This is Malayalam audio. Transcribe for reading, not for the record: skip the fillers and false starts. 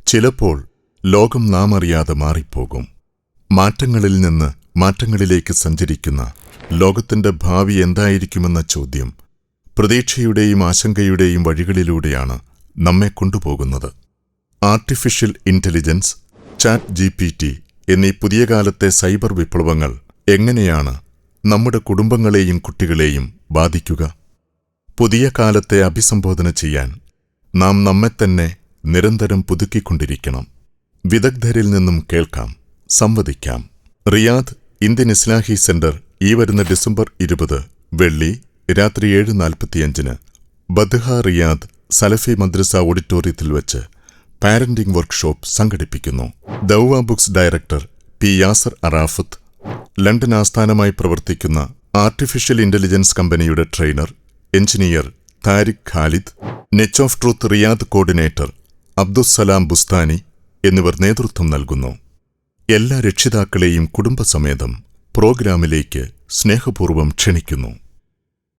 ചിലപ്പോൾ ലോകം നാം അറിയാതെ മാറിപ്പോകും. മാറ്റങ്ങളിൽ നിന്ന് മാറ്റങ്ങളിലേക്ക് സഞ്ചരിക്കുന്ന ലോകത്തിന്റെ ഭാവി എന്തായിരിക്കുമെന്ന ചോദ്യം പ്രതീക്ഷയുടെയും ആശങ്കയുടെയും വഴികളിലൂടെയാണ് നമ്മെ കൊണ്ടുപോകുന്നത്. ആർട്ടിഫിഷ്യൽ ഇന്റലിജൻസ്, ചാറ്റ് GPT എന്നീ പുതിയ കാലത്തെ സൈബർ വിപ്ലവങ്ങൾ എങ്ങനെയാണ് നമ്മുടെ കുടുംബങ്ങളെയും കുട്ടികളെയും ബാധിക്കുക? പുതിയ കാലത്തെ അഭിസംബോധന ചെയ്യാൻ നാം നമ്മെത്തന്നെ നിരന്തരം പുതുക്കിക്കൊണ്ടിരിക്കണം. വിദഗ്ധരിൽ നിന്നും കേൾക്കാം, സംവദിക്കാം. റിയാദ് ഇന്ത്യൻ ഇസ്ലാഹി സെന്റർ ഈ വരുന്ന ഡിസംബർ 20 വെള്ളി രാത്രി 7:45 ബദ്ഹ റിയാദ് സലഫി മദ്രസ ഓഡിറ്റോറിയത്തിൽ വച്ച് പാരന്റിംഗ് വർക്ക്ഷോപ്പ് സംഘടിപ്പിക്കുന്നു. Dawa books director P Yasar Arafat, London ആസ്ഥാനമായി പ്രവർത്തിക്കുന്ന ആർട്ടിഫിഷ്യൽ ഇന്റലിജൻസ് കമ്പനിയുടെ trainer engineer Tariq Khalid, niche of truth Riyadh coordinator Abdussalam Bustani എന്നിവർ നേതൃത്വം നൽകുന്നു. എല്ലാ രക്ഷിതാക്കളെയും കുടുംബസമേതം പ്രോഗ്രാമിലേക്ക് സ്നേഹപൂർവ്വം ക്ഷണിക്കുന്നു.